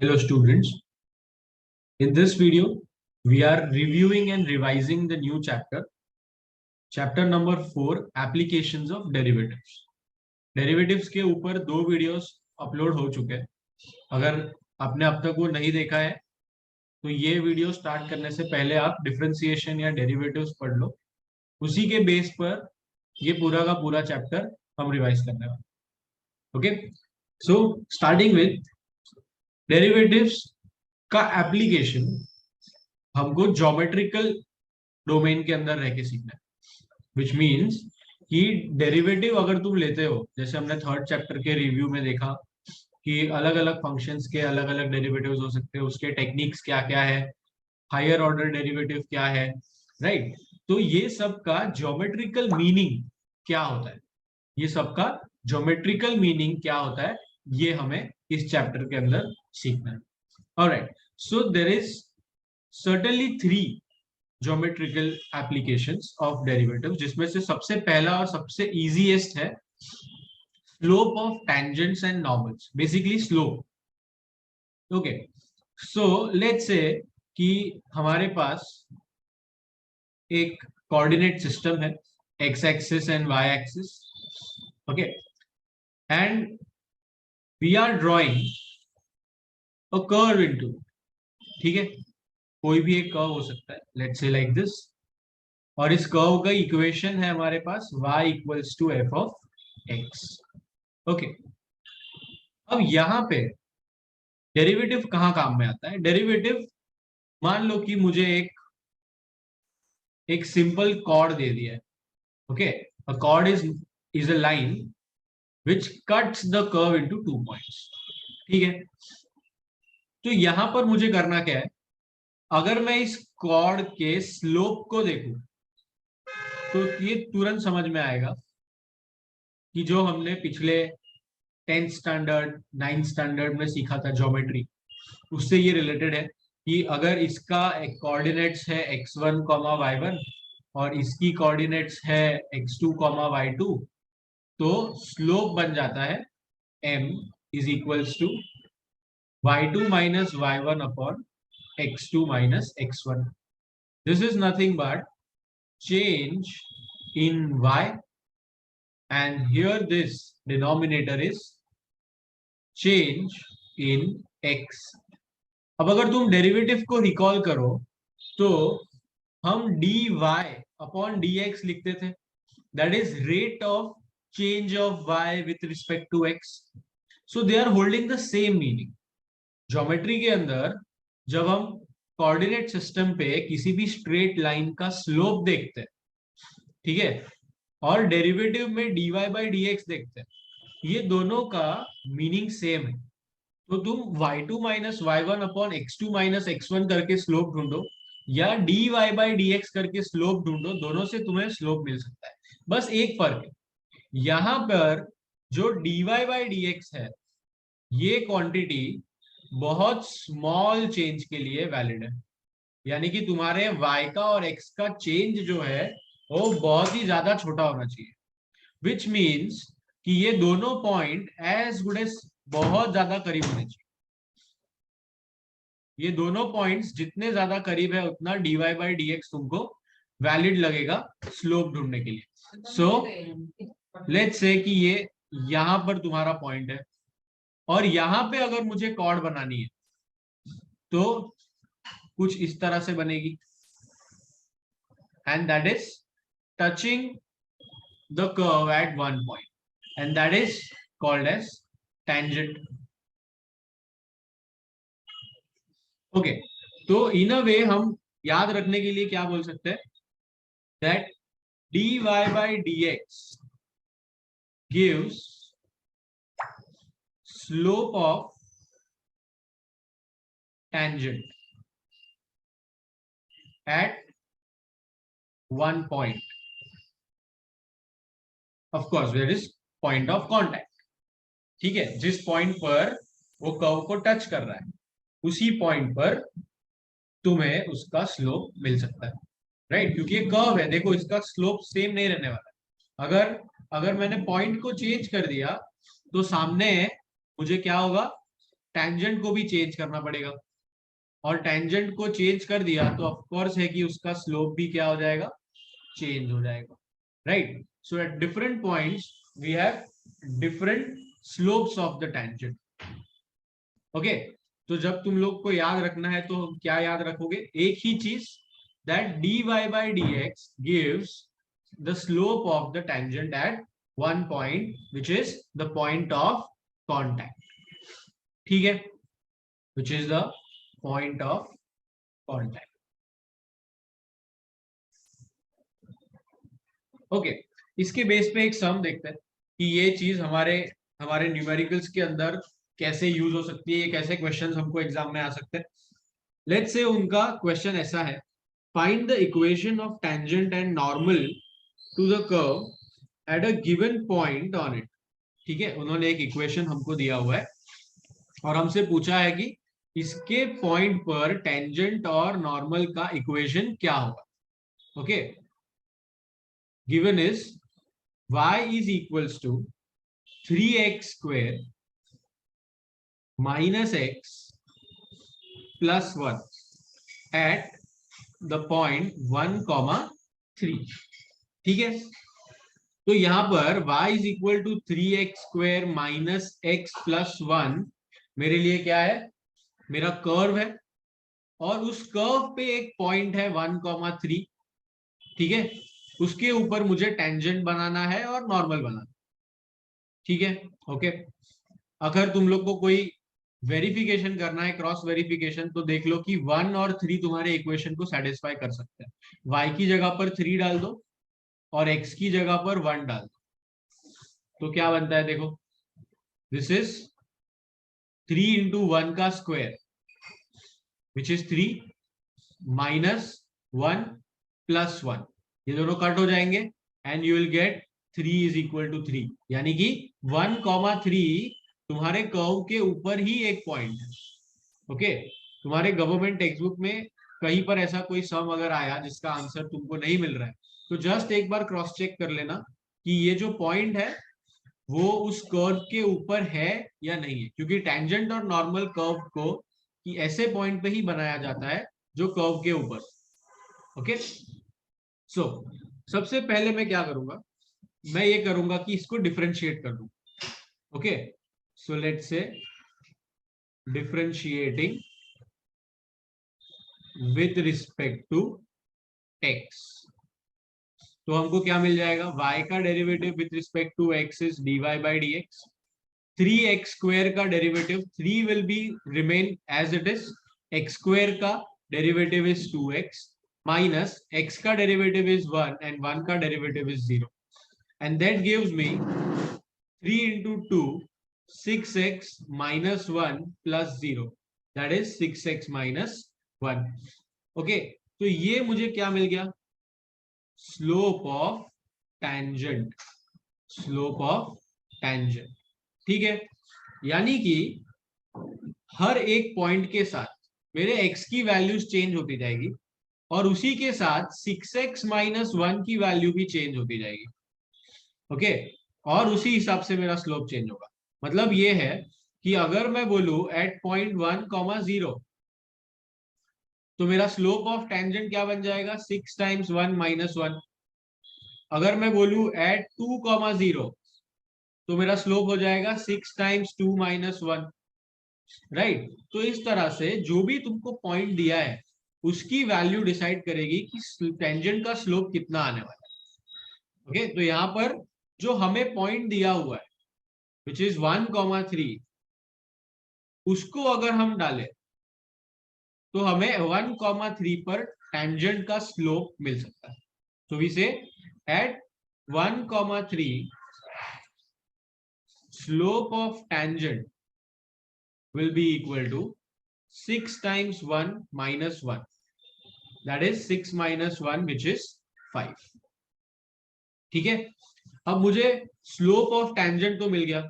Hello students, in this video we are reviewing and revising the new chapter number 4 applications of derivatives. Derivatives के ऊपर 2 videos upload हो चुके हैं. अगर आपने अब तक वो नहीं देखा है तो ये वीडियो स्टार्ट करने से पहले आप डिफरेंशिएशन या डेरिवेटिव्स पढ़ लो. उसी के बेस पर ये पूरा का पूरा चैप्टर हम रिवाइज करने वाले. Okay, so starting with derivatives का एप्लीकेशन हमको ज्योमेट्रिकल डोमेन के अंदर रह के सीखना है, विच मीन्स कि डेरिवेटिव अगर तुम लेते हो, जैसे हमने थर्ड चैप्टर के रिव्यू में देखा कि अलग अलग फंक्शंस के अलग अलग डेरिवेटिव्स हो सकते हैं, उसके टेक्निक्स क्या क्या है, हायर ऑर्डर डेरिवेटिव क्या है, राइट. तो ये सब का ज्योमेट्रिकल मीनिंग क्या होता है, ये सब का ज्योमेट्रिकल मीनिंग क्या होता है, ये हमें इस चैप्टर के अंदर सीखना है. Alright, so there is certainly 3 geometrical applications of derivatives, जिसमें से सबसे पहला और सबसे easiest है slope of tangents and normals, basically slope. Okay, so let's say कि हमारे पास एक coordinate system है, x axis and y axis. Okay, and we are drawing a curve into, ठीक है, कोई भी एक कर्व हो सकता है, लेट्स से लाइक दिस, और इस कर्व का इक्वेशन है हमारे पास y equals to f of x. Okay, अब यहाँ पे डेरिवेटिव कहाँ काम में आता है. डेरिवेटिव, मान लो कि मुझे एक सिंपल कॉर्ड दे दिया है. Okay, a cord is a line which cuts the curve into 2 points. ठीक है, तो यहां पर मुझे करना क्या है, अगर मैं इस कॉर्ड के स्लोप को देखूं तो ये तुरंत समझ में आएगा कि जो हमने पिछले 10th स्टैंडर्ड 9th स्टैंडर्ड में सीखा था ज्योमेट्री, उससे ये रिलेटेड है कि अगर इसका कोऑर्डिनेट्स है x1, y1 और इसकी कोऑर्डिनेट्स है x2, y2, तो स्लोप बन जाता है m is equals to y2 minus y1 upon x2 minus x1. This is nothing but change in y, and here this denominator is change in x. अब अगर तुम डेरिवेटिव को recall करो तो हम dy अपॉन dx लिखते थे, that is rate of change of y with respect to x. So they are holding the same meaning. Geometry के अंदर जब हम कोऑर्डिनेट सिस्टम पे किसी भी स्ट्रेट लाइन का स्लोप देखते हैं, ठीक है, और डेरिवेटिव में dy by dx देखते हैं, ये दोनों का मीनिंग सेम है. तो तुम y2 minus y1 upon x2 minus x1 करके स्लोप ढूंढो या dy by dx करके स्लोप ढूंढो, दोनों से तुम्हें स्लोप मिल सकता है. बस एक फर्क है, यहां पर जो dy by dx है, ये क्वांटिटी बहुत स्मॉल चेंज के लिए वैलिड है, यानी कि तुम्हारे y का और x का चेंज जो है वो बहुत ही ज्यादा छोटा होना चाहिए, विच मीन्स कि ये दोनों पॉइंट एज गुड एज बहुत ज्यादा करीब होने चाहिए. ये दोनों पॉइंट्स जितने ज्यादा करीब है उतना dy by dx तुमको वैलिड लगेगा स्लोप ढूंढने के लिए. सो लेट्स से कि ये यहां पर तुम्हारा पॉइंट है और यहां पे अगर मुझे कॉर्ड बनानी है तो कुछ इस तरह से बनेगी, and that is touching the curve at one point, and that is called as tangent. Okay, तो इन अ वे हम याद रखने के लिए क्या बोल सकते हैं, that dy by dx gives slope of tangent at one point. Of course there is point of contact. ठीक है, जिस पॉइंट पर वो कर्व को टच कर रहा है उसी पॉइंट पर तुम्हें उसका स्लोप मिल सकता है, राइट. क्योंकि ये कर्व है, देखो इसका स्लोप सेम नहीं रहने वाला है. अगर मैंने पॉइंट को चेंज कर दिया तो सामने मुझे क्या होगा, टेंजेंट को भी चेंज करना पड़ेगा, और टेंजेंट को चेंज कर दिया तो ऑफ कोर्स है कि उसका स्लोप भी क्या हो जाएगा, चेंज हो जाएगा, right. So at different points we have different slopes of the tangent. Okay, तो जब तुम लोग को याद रखना है तो क्या याद रखोगे, एक ही चीज, that dy by dx gives the slope of the tangent at one point which is the point of contact, ठीक है, which is the point of contact। Okay, इसके बेस पे एक सम देखते हैं कि ये चीज हमारे हमारे न्यूमेरिकल्स के अंदर कैसे यूज हो सकती है, ये कैसे क्वेश्चंस हमको एग्जाम में आ सकते हैं। लेट्स से उनका क्वेश्चन ऐसा है, find the equation of tangent and normal to the curve at a given point on it. ठीक है, उन्होंने एक इक्वेशन हमको दिया हुआ है और हमसे पूछा है कि इसके पॉइंट पर टेंजेंट और नॉर्मल का इक्वेशन क्या होगा। Okay, given is y is equals to 3x square minus x plus 1 at the point 1, 3। ठीक है, तो यहां पर y is equal to 3x square minus x plus 1 मेरे लिए क्या है, मेरा कर्व है, और उस कर्व पे एक पॉइंट है 1, 3। ठीक है, उसके ऊपर मुझे टेंजेंट बनाना है और नॉर्मल बनाना, ठीक है। ओके, अगर तुम लोग को कोई वेरिफिकेशन करना है, क्रॉस वेरिफिकेशन, तो देख लो कि 1 और 3 तुम्हारे इक्वेशन को सेटिस्फाई कर सकते हैं। y की जगह पर 3 डाल दो और x की जगह पर 1 डाल दो, तो क्या बनता है देखो, दिस इज 3 इंटू 1 का square which is 3 minus 1 plus 1, ये दोनों कट हो जाएंगे and you will get 3 is equal to 3, यानी कि 1, 3 तुम्हारे कर्व के ऊपर ही एक पॉइंट है। ओके, तुम्हारे गवर्नमेंट टेक्स्ट बुक में कहीं पर ऐसा कोई सम अगर आया जिसका आंसर तुमको नहीं मिल रहा है, तो जस्ट एक बार क्रॉस चेक कर लेना कि ये जो पॉइंट है वो उस कर्व के ऊपर है या नहीं है, क्योंकि टेंजेंट और नॉर्मल कर्व को कि ऐसे पॉइंट पे ही बनाया जाता है जो कर्व के ऊपर। ओके, सो सबसे पहले मैं क्या करूंगा, मैं ये करूंगा कि इसको डिफरेंशिएट कर दूं। Okay, so let's say differentiating with respect to x, तो हमको क्या मिल जाएगा, y का derivative with respect to x is dy by dx, 3x square का derivative 3 will be remain as it is, x square का derivative is 2x minus x का derivative is 1 and 1 का derivative is 0, and that gives me 3 into 2 6x minus 1 plus 0, that is 6x minus 1। Okay, तो ये मुझे क्या मिल गया, slope of tangent, slope of tangent. ठीक है, यानी कि हर एक पॉइंट के साथ मेरे x की वैल्यूज चेंज होती जाएगी और उसी के साथ 6x माइनस 1 की वैल्यू भी चेंज होती जाएगी। ओके, और उसी हिसाब से मेरा स्लोप चेंज होगा। मतलब ये है कि अगर मैं बोलूं एट पॉइंट 1, 0 तो मेरा स्लोप ऑफ टेंजेंट क्या बन जाएगा, 6 टाइम्स 1 माइनस 1। अगर मैं बोलूं एट 2, 0 तो मेरा स्लोप हो जाएगा 6 टाइम्स 2 माइनस 1, राइट। तो इस तरह से जो भी तुमको पॉइंट दिया है उसकी वैल्यू डिसाइड करेगी कि टेंजेंट का स्लोप कितना आने वाला है। ओके, तो यहां पर जो हमें पॉइंट दिया हुआ है विच इज 1, 3, उसको अगर हम डालें तो हमें 1, 3 पर टेंजेंट का स्लोप मिल सकता है। तो वी से eight 1, 3 slope of tangent will be equal to 6 times 1 minus 1, that is 6 minus 1 which is 5। ठीक है, अब मुझे स्लोप ऑफ टेंजेंट तो मिल गया।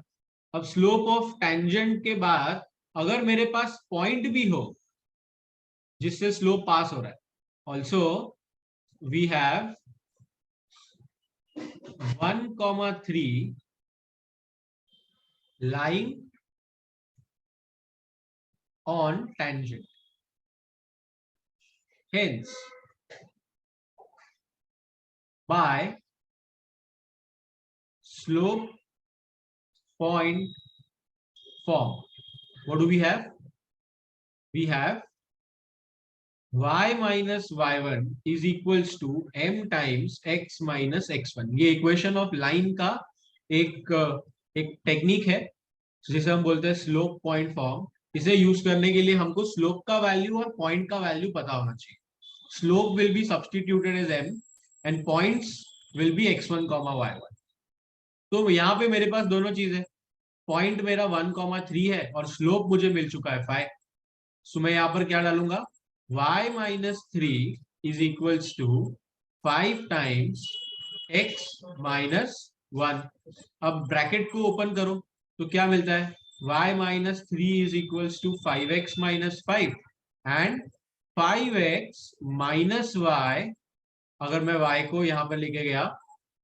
अब स्लोप ऑफ टेंजेंट के बाद अगर मेरे पास पॉइंट भी हो जिससे स्लोप पास हो रहा है, also we have 1, 3 lying on tangent. Hence, by slope point form, what do we have? We have y minus y1 is equals to m times x minus x1. ये इक्वेशन ऑफ लाइन का एक technique है जिसे हम बोलते हैं slope point form. इसे use करने के लिए हमको स्लोप का वैल्यू और पॉइंट का वैल्यू पता होना चाहिए. Slope will be substituted as m and points will be x1, y1. तो यहाँ पे मेरे पास दोनों चीज है. पॉइंट मेरा 1,3 है और स्लोप मुझे मिल चुका है 5. सो मैं यहाँ पर क्या डालूंगा? y minus 3 is equals to 5 times x minus 1. अब ब्रैकेट को ओपन करो तो क्या मिलता है? y minus 3 is equals to 5x minus 5 and 5x minus y, अगर मैं y को यहाँ पर लेके गया,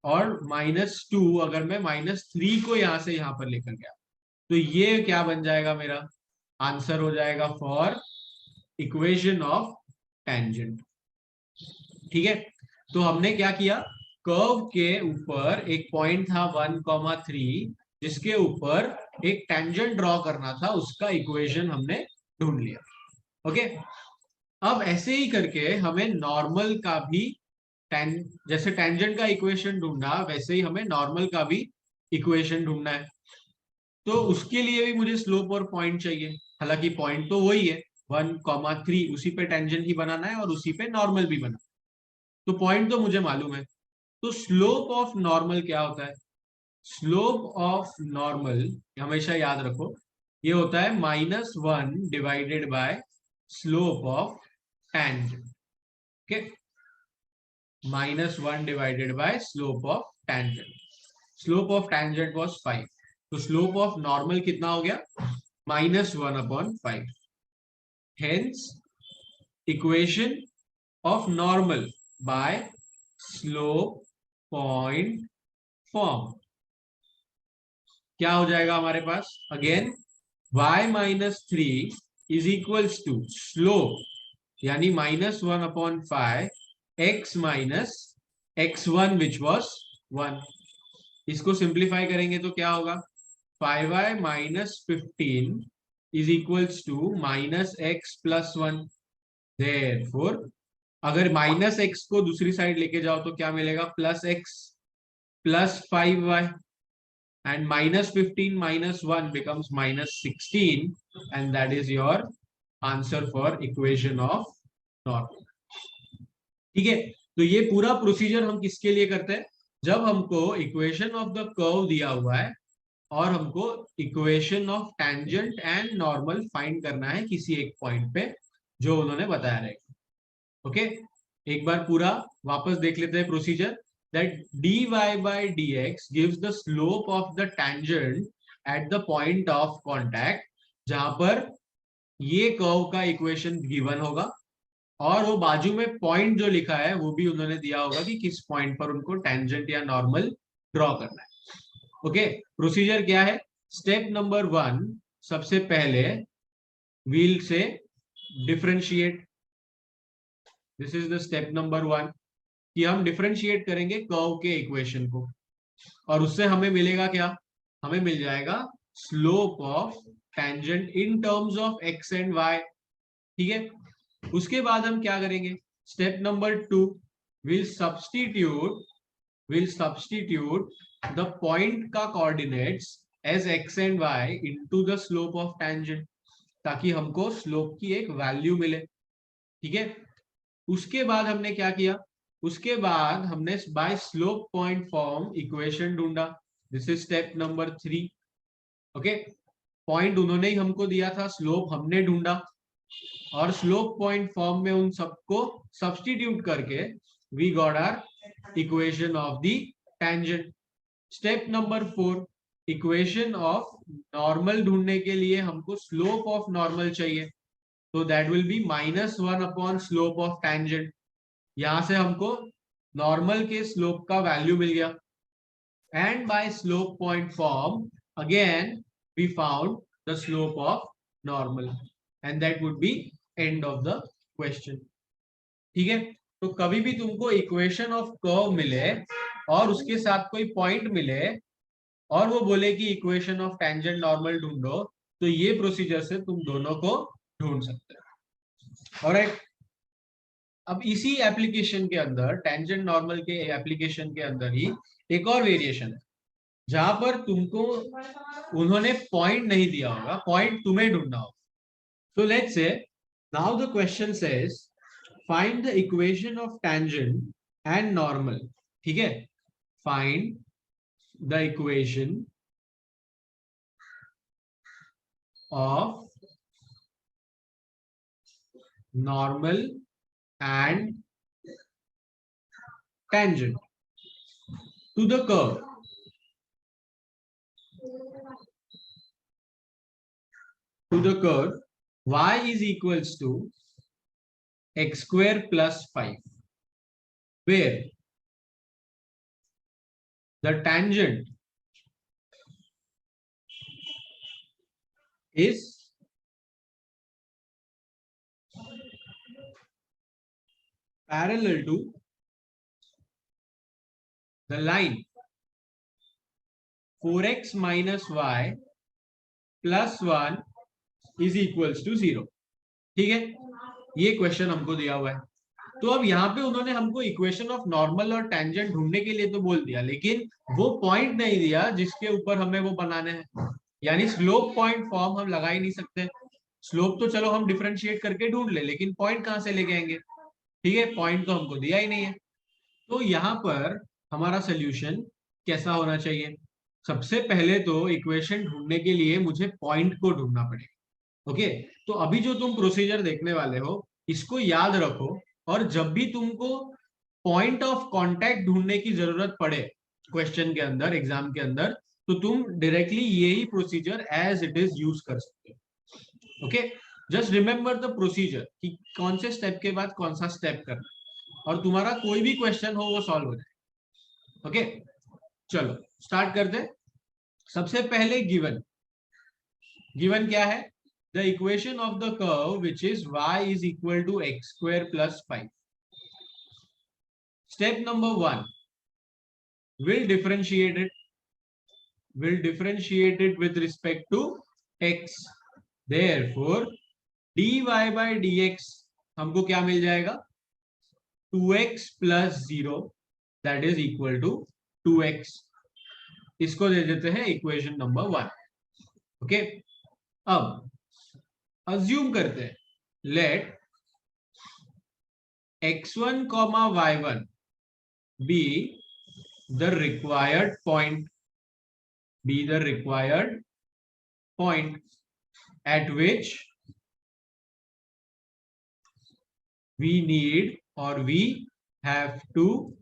और -2 अगर मैं -3 को यहां से यहां पर लेकर गया, तो ये क्या बन जाएगा? मेरा आंसर हो जाएगा फॉर इक्वेशन ऑफ टेंजेंट. ठीक है, तो हमने क्या किया? कर्व के ऊपर एक पॉइंट था 1,3 जिसके ऊपर एक टेंजेंट ड्रॉ करना था, उसका इक्वेशन हमने ढूंढ लिया. ओके, अब ऐसे ही करके हमें नॉर्मल का भी जैसे टेंजेंट का इक्वेशन ढूंढना, वैसे ही हमें नॉर्मल का भी इक्वेशन ढूंढना है. तो उसके लिए भी मुझे स्लोप और पॉइंट चाहिए. हालांकि पॉइंट तो वही है 1,3, उसी पे टेंजेंट ही बनाना है और उसी पे नॉर्मल भी बनाना. तो पॉइंट तो मुझे मालूम है. तो स्लोप ऑफ नॉर्मल क्या होता है? स्लोप ऑफ नॉर्मल हमेशा याद रखो, ये होता है -1 divided by slope of tangent. Okay, -1 divided by slope of tangent. Slope of tangent was 5. तो slope of normal कितना हो गया? -1/5. Hence, equation of normal by slope point form क्या हो जाएगा हमारे पास? Again, y minus 3 is equals to slope यानी -1/5 x minus x1 which was 1. इसको सिंप्लीफाई करेंगे तो क्या होगा? 5y minus 15 is equals to minus x plus 1. Therefore, अगर माइनस x को दूसरी साइड लेके जाओ तो क्या मिलेगा? Plus x plus 5y, and -15 minus 1 becomes -16, and that is your answer for equation of normal. ठीक है, तो ये पूरा प्रोसीजर हम किसके लिए करते हैं? जब हमको इक्वेशन ऑफ द कर्व दिया हुआ है और हमको equation of tangent and normal find करना है किसी एक पॉइंट पे जो उन्होंने बताया रहेगा. ओके, एक बार पूरा वापस देख लेते हैं procedure. That dy by dx gives the slope of the tangent at the point of contact, जहां पर ये कर्व का इक्वेशन गिवन होगा और वो बाजू में पॉइंट जो लिखा है वो भी उन्होंने दिया होगा कि किस पॉइंट पर उनको टेंजेंट या नॉर्मल ड्रॉ करना है. ओके, प्रोसीजर क्या है? स्टेप नंबर 1, सबसे पहले व्हील से differentiate. This is the step number 1 कि हम डिफरेंशिएट करेंगे कर्व के इक्वेशन को और उससे हमें मिलेगा क्या? हमें मिल जाएगा slope of tangent in terms of X and Y. ठीक है, उसके बाद हम क्या करेंगे? Step number 2, will substitute the point का coordinates as X and Y into the slope of tangent, ताकि हमको स्लोप की एक वैल्यू मिले. ठीक है, उसके बाद हमने क्या किया? उसके बाद हमने by slope point form equation ढूंढा. This is step number 3. Okay, point उन्होंने ही हमको दिया था, स्लोप हमने ढूंढा और स्लोप पॉइंट फॉर्म में उन सबको सब्स्टिट्यूट करके we got our equation of the tangent. Step number 4, equation of normal ढूंढने के लिए हमको स्लोप ऑफ नॉर्मल चाहिए, तो that will be -1 slope of tangent. यहां से हमको नॉर्मल के स्लोप का वैल्यू मिल गया and by slope point form again we found the slope of normal. And that would be end of the question. ठीक है, तो कभी भी तुमको इक्वेशन ऑफ कर्व मिले और उसके साथ कोई पॉइंट मिले और वो बोले कि इक्वेशन ऑफ टेंजेंट नॉर्मल ढूंढो, तो ये प्रोसीजर से तुम दोनों को ढूंढ सकते हो। ऑलराइट, अब इसी एप्लीकेशन के अंदर, टेंजेंट नॉर्मल के एप्लीकेशन के अंदर ही एक और वेरिएशन है जहां पर तुमको उन्होंने पॉइंट नहीं दिया होगा, पॉइंट तुम्हें ढूंढना होगा। तो let's say now the question says find the equation of tangent and normal. ठीक है, find the equation of normal and tangent to the curve. To the curve y is equals to x square plus 5, where the tangent is parallel to the line 4x minus y plus 1 is equals to 0। ठीक है, ये question हमको दिया हुआ है। तो अब यहाँ पे उन्होंने हमको इक्वेशन ऑफ नॉर्मल और टेंजेंट ढूंढने के लिए तो बोल दिया, लेकिन वो पॉइंट नहीं दिया जिसके ऊपर हमें वो बनाने हैं। यानी स्लोप पॉइंट फॉर्म हम लगा ही नहीं सकते। स्लोप तो चलो हम डिफरेंशिएट करके ढूंढ ले, लेकिन पॉइंट कहां से लेके आएंगे? ठीक है, पॉइंट तो हमको दिया ही नहीं है। तो यहाँ पर हमारा सोल्यूशन कैसा होना चाहिए? सबसे पहले तो इक्वेशन ढूंढने के लिए मुझे पॉइंट को ढूंढना पड़ेगा। ओके, तो अभी जो तुम प्रोसीजर देखने वाले हो इसको याद रखो, और जब भी तुमको पॉइंट ऑफ कांटेक्ट ढूंढने की जरूरत पड़े क्वेश्चन के अंदर, एग्जाम के अंदर, तो तुम डायरेक्टली यही procedure as it is use कर सकते हो। Okay, just remember the procedure कि कौन से स्टेप के बाद कौन सा स्टेप करना, और तुम्हारा कोई भी क्वेश्चन हो वो सॉल्व हो जाए। ओके, चलो स्टार्ट करते हैं। सबसे पहले गिवन क्या है? The equation of the curve which is y is equal to x square plus 5। Step number 1, will differentiate it with respect to x, therefore dy by dx हमको क्या मिल जाएगा? 2x plus 0 that is equal to 2x। इसको दे देते हैं equation number 1। Okay, अब assume करते हैं, late x1 y1 be the required point at which we need or we have to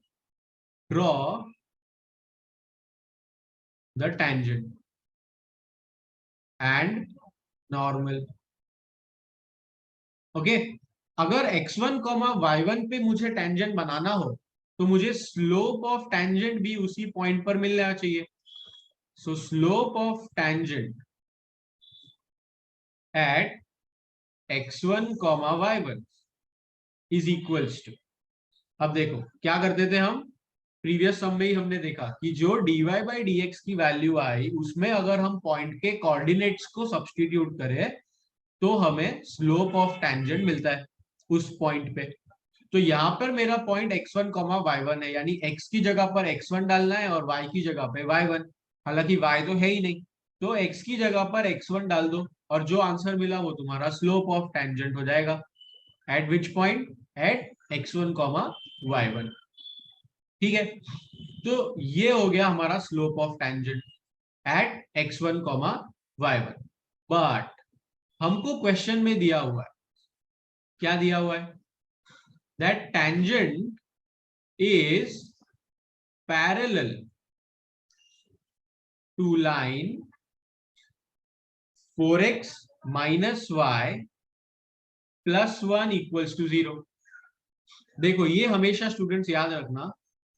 draw the tangent and normal। Okay, अगर x1 y1 पे मुझे tangent बनाना हो तो मुझे स्लोप ऑफ टेंजेंट भी उसी पॉइंट पर मिलना चाहिए। So slope of tangent at x1 y1 is equals to, अब देखो क्या करते थे हम, प्रीवियस सम में ही हमने देखा कि जो dy by dx की वैल्यू आई उसमें अगर हम पॉइंट के कोऑर्डिनेट्स को सब्स्टिट्यूट करें तो हमें स्लोप ऑफ टेंजेंट मिलता है उस पॉइंट पे। तो यहाँ पर मेरा पॉइंट x1 y1 है, यानी x की जगह पर x1 डालना है और y की जगह पे y1। हालांकि y तो है ही नहीं, तो x की जगह पर x1 डाल दो और जो आंसर मिला वो तुम्हारा स्लोप ऑफ टेंजेंट हो जाएगा। At which point? At x1 y1। ठीक है, तो ये हो गया हमारा slope of tangent at x1 y1। But हमको क्वेश्चन में दिया हुआ है, क्या दिया हुआ है? that tangent is parallel to line 4x minus y plus 1 equals to 0। देखो ये हमेशा स्टूडेंट्स याद रखना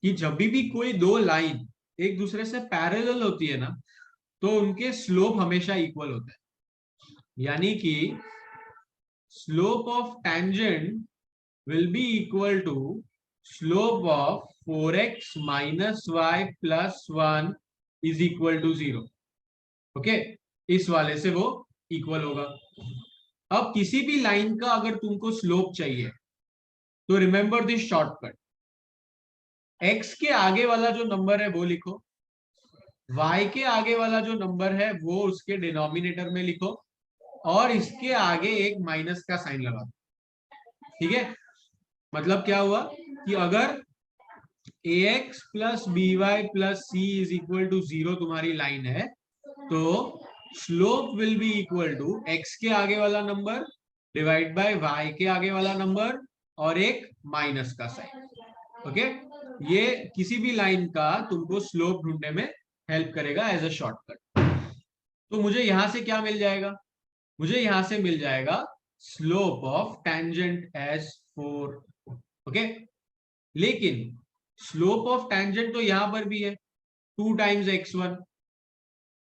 कि जब भी कोई दो लाइन एक दूसरे से पैरेलल होती है ना, तो उनके स्लोप हमेशा इक्वल होता है। यानी कि slope of tangent will be equal to slope of 4x minus y plus 1 is equal to 0। Okay, इस वाले से वो इक्वल होगा। अब किसी भी लाइन का अगर तुमको स्लोप चाहिए तो रिमेंबर दिस शॉर्टकट, x के आगे वाला जो नंबर है वो लिखो, y के आगे वाला जो नंबर है वो उसके डिनोमिनेटर में लिखो, और इसके आगे एक माइनस का साइन लगा दो। ठीक है, मतलब क्या हुआ कि अगर ax plus by plus c is equal to 0 तुम्हारी लाइन है, तो slope will be equal to x के आगे वाला नंबर डिवाइड बाय y के आगे वाला नंबर और एक माइनस का साइन। ओके, ये किसी भी लाइन का तुमको स्लोप ढूंढने में हेल्प करेगा एज अ शॉर्टकट। तो मुझे यहां से क्या मिल जाएगा, मुझे यहां से मिल जाएगा slope of tangent as 4। Okay, लेकिन स्लोप ऑफ टेंजेंट तो यहां पर भी है 2 टाइम्स x1,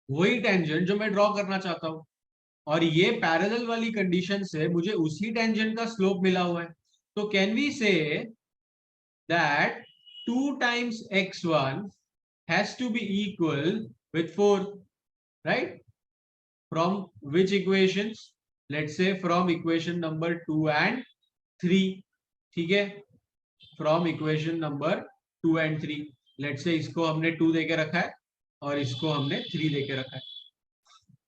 वही टेंजेंट जो मैं ड्रॉ करना चाहता हूं, और ये पैरेलल वाली कंडीशन से मुझे उसी टेंजेंट का स्लोप मिला हुआ है। तो can we say that 2 times x1 has to be equal with 4, right? From which equations? Let's say from equation number 2 and 3. ठीक है, from equation number 2 and 3. Let's say इसको हमने 2 देके रखा है और इसको हमने 3 देके रखा है।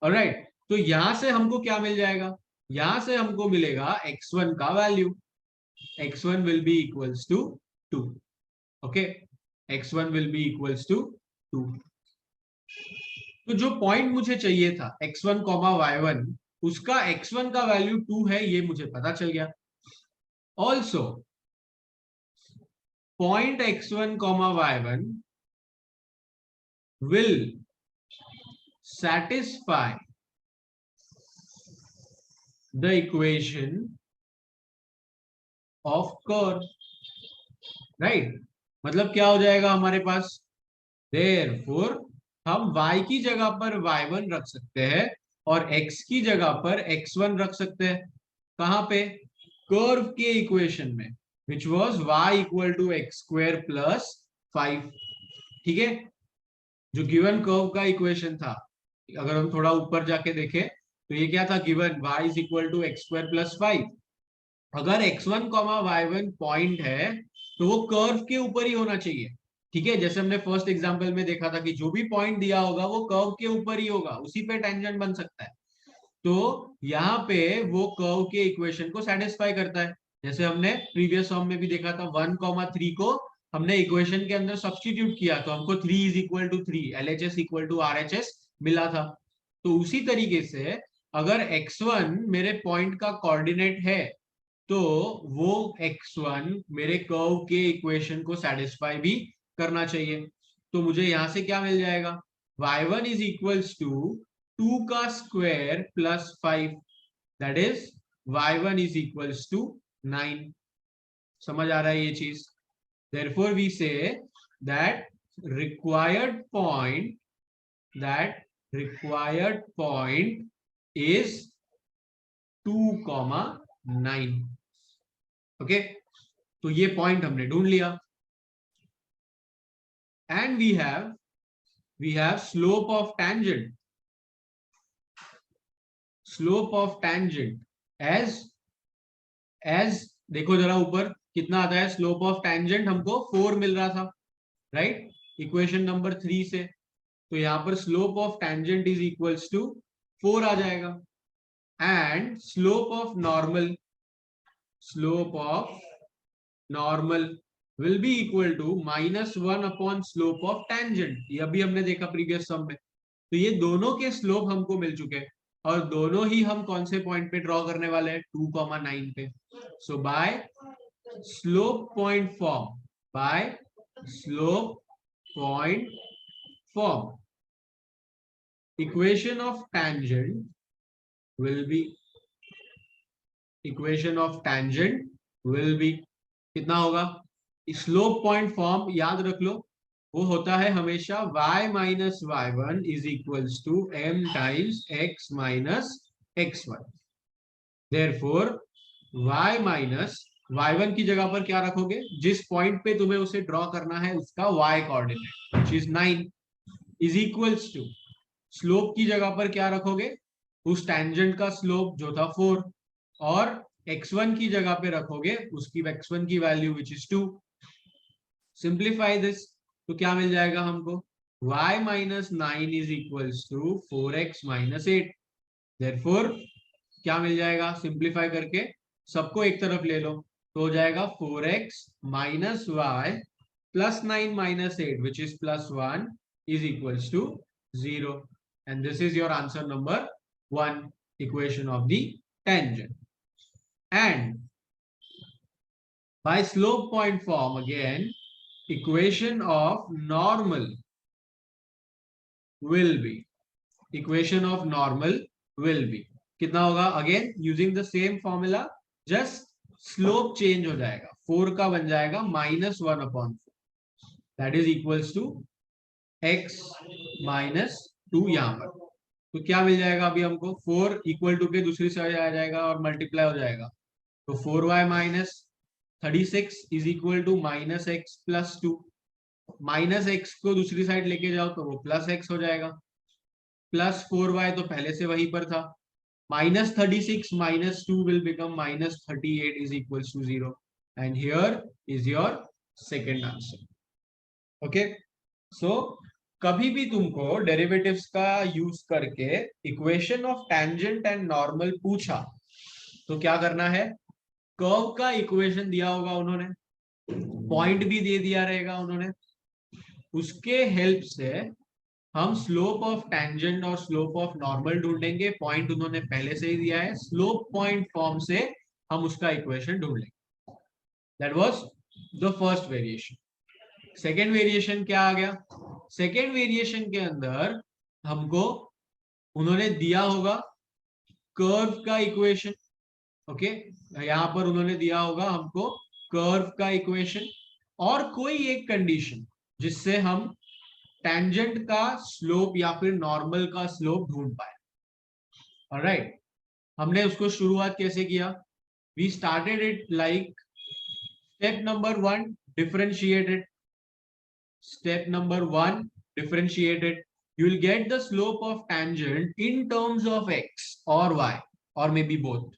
ऑलराइट, तो यहां से हमको क्या मिल जाएगा, यहां से हमको मिलेगा x1 का value, x1 will be equals to 2। Okay, x1 will be equals to 2। तो जो पॉइंट मुझे चाहिए था x1, y1, उसका x1 का वैल्यू 2 है, ये मुझे पता चल गया। Also point x1, y1 will satisfy the equation of curve, right? मतलब क्या हो जाएगा हमारे पास, therefore हम y की जगह पर y1 रख सकते हैं और x की जगह पर x1 रख सकते हैं। कहां पे, कर्व के इक्वेशन में, which was y equal to x square plus 5। ठीक है, जो गिवन कर्व का इक्वेशन था, अगर हम थोड़ा ऊपर जाके देखें तो ये क्या था, given y is equal to x square plus 5। अगर x1, y1 पॉइंट है तो वो कर्व के ऊपर ही होना चाहिए। ठीक है, जैसे हमने फर्स्ट एग्जांपल में देखा था कि जो भी पॉइंट दिया होगा वो कर्व के ऊपर ही होगा, उसी पे टेंजेंट बन सकता है। तो यहाँ पे वो कर्व के इक्वेशन को सेटिस्फाई करता है। जैसे हमने प्रीवियस फॉर्म में भी देखा था, 1, 3 को हमने इक्वेशन के अंदर सब्स्टिट्यूट किया तो हमको 3 is equal to 3, LHS equal to RHS मिला था। तो उसी तरीके से अगर x1 मेरे पॉइंट का कोऑर्डिनेट है तो वो x1 मेरे कर्व के इक्वेशन को सेटिस्फाई भी करना चाहिए। तो मुझे यहां से क्या मिल जाएगा, y1 इज इक्वल्स टू 2 का square plus 5, that is y1 is equals to 9। समझ आ रहा है ये चीज? therefore we say that required point is 2,9। Okay, तो ये पॉइंट हमने ढूंढ लिया। And we have slope of tangent, slope of tangent as देखो जरा ऊपर कितना आता है, स्लोप ऑफ टेंजेंट हमको 4 मिल रहा था, राइट, इक्वेशन नंबर 3 से। तो यहां पर slope of tangent is equals to 4 आ जाएगा। And slope of normal will be equal to -1 upon slope of tangent. ये अभी हमने देखा प्रीवियस सम में। तो ये दोनों के स्लोप हमको मिल चुके हैं और दोनों ही हम कौन से पॉइंट पे ड्रॉ करने वाले हैं, 2,9 पे। So by slope point form equation of tangent will be कितना होगा, स्लोप पॉइंट फॉर्म याद रख लो, वो होता है हमेशा y minus y1 is equals to m times x minus x1। Therefore y minus y1 की जगह पर क्या रखोगे, जिस पॉइंट पे तुम्हें उसे ड्रॉ करना है उसका y coordinate which is 9 is equals to slope की जगह पर क्या रखोगे, उस टेंजेंट का स्लोप जो था 4 और x1 की जगह पे रखोगे उसकी x1 की value which is 2। Simplify this तो क्या मिल जाएगा हमको, y minus 9 is equals to 4x minus 8। Therefore क्या मिल जाएगा, सिंप्लीफाई करके सबको एक तरफ ले लो तो हो जाएगा 4x minus y plus 9 minus 8 which is plus 1 is equals to 0, and this is your answer number 1, equation of the tangent. And by slope point form again, equation of normal will be, equation of normal will be कितना होगा, again using the same formula, just slope change हो जाएगा, 4 का बन जाएगा -1 upon 4, that is equals to x minus 2। यहां पर तो क्या मिल जाएगा अभी हमको, 4 इक्वल टू के दूसरी साइड आ जाएगा और मल्टीप्लाई हो जाएगा, तो 4y minus 36 is equal to minus x plus 2। Minus x को दूसरी साइड लेके जाओ तो वो प्लस एक्स हो जाएगा, प्लस 4y तो पहले से वहीं पर था, minus 36 minus 2 will become minus 38 is equal to 0, and here is your second answer. Okay, so कभी भी तुमको डेरिवेटिव्स का यूज करके equation of tangent and normal पूछा तो क्या करना है, कर्व का इक्वेशन दिया होगा उन्होंने, पॉइंट भी दे दिया रहेगा उन्होंने, उसके हेल्प से हम स्लोप ऑफ टेंजेंट और स्लोप ऑफ नॉर्मल ढूंढेंगे। पॉइंट उन्होंने पहले से ही दिया है, स्लोप पॉइंट फॉर्म से हम उसका इक्वेशन ढूंढ लेंगे। That was the first variation. Second variation क्या आ गया, सेकेंड वेरिएशन के अंदर हमको उन्होंने दिया होगा कर्व का इक्वेशन। ओके, यहां पर उन्होंने दिया होगा हमको कर्व का इक्वेशन और कोई एक कंडीशन जिससे हम टेंजेंट का स्लोप या फिर नॉर्मल का स्लोप ढूंढ पाए। ऑलराइट, हमने उसको शुरुआत कैसे किया, we started it like step number 1 differentiated, step number 1 differentiated, you will get the slope of tangent in terms of x or y or maybe both।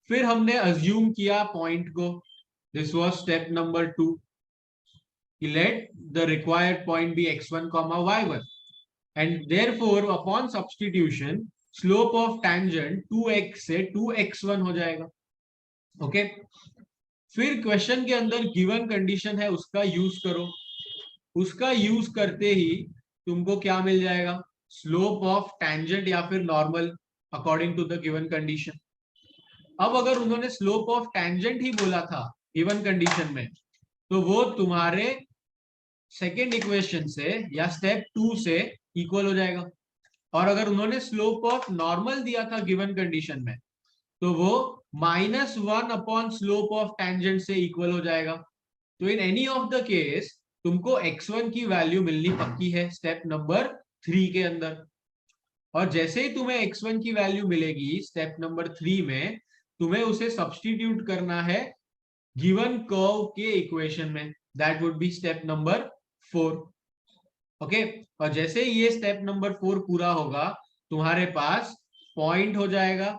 फिर हमने assume किया पॉइंट को, this was step number 2, let the required point be x1 comma y1 and therefore upon substitution slope of tangent 2x से 2x1 हो जाएगा। Okay, फिर question के अंदर गिवन कंडीशन है उसका यूज करो, उसका यूज करते ही तुमको क्या मिल जाएगा, स्लोप ऑफ टेंजेंट या फिर normal according to the given condition. अब अगर उन्होंने स्लोप ऑफ टेंजेंट ही बोला था गिवन कंडीशन में तो वो तुम्हारे सेकेंड इक्वेशन से या स्टेप 2 से इक्वल हो जाएगा, और अगर उन्होंने स्लोप ऑफ नॉर्मल दिया था गिवन कंडीशन में तो वो -1 अपॉन स्लोप ऑफ टेंजेंट से इक्वल हो जाएगा। तो in any of the case तुमको x1 की वैल्यू मिलनी पक्की है स्टेप नंबर 3 के अंदर, और जैसे ही तुम्हें x1 की वैल्यू मिलेगी स्टेप नंबर 3 में तुम्हें उसे सब्स्टिट्यूट करना है गिवन कर्व के इक्वेशन में, that would B step number 4। Okay, और जैसे ही ये स्टेप नंबर 4 पूरा होगा तुम्हारे पास पॉइंट हो जाएगा,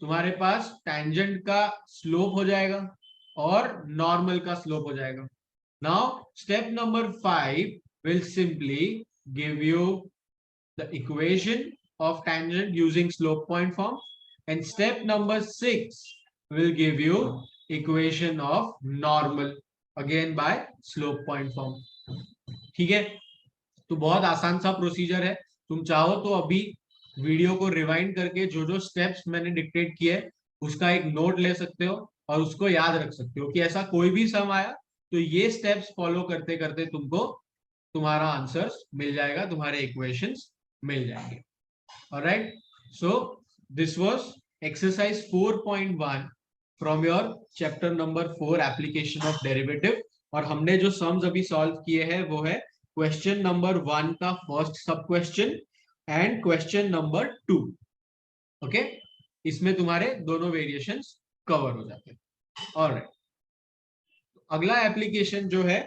तुम्हारे पास टेंजेंट का स्लोप हो जाएगा और नॉर्मल का स्लोप हो जाएगा। Now step number 5 will simply give you the equation of tangent using slope point form, and step number 6 will give you equation of normal again by slope point form। ठीक है, तो बहुत आसान सा procedure है, तुम चाहो तो अभी वीडियो को रिवाइंड करके जो जो स्टेप्स मैंने डिक्टेट किए उसका एक नोट ले सकते हो और उसको याद रख सकते हो कि ऐसा कोई भी सम आया तो ये स्टेप्स फॉलो करते करते तुमको तुम्हारा आंसर्स मिल जाएगा, तुम्हारे इक्वेशंस मिल जाएंगे। Alright, so this was exercise 4.1 from your chapter number 4 application of derivative, और हमने जो सम्स अभी सॉल्व किए हैं वो है क्वेश्चन नंबर 1 का फर्स्ट सब question and question number 2। Okay, इसमें तुम्हारे दोनों वेरिएशंस कवर हो जाते हैं। ऑलराइट, अगला एप्लीकेशन जो है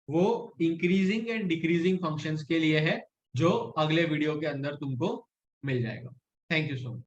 वो इंक्रीजिंग एंड डिक्रीजिंग फंक्शंस के लिए है, जो अगले वीडियो के अंदर तुमको मिल जाएगा। Thank you so much.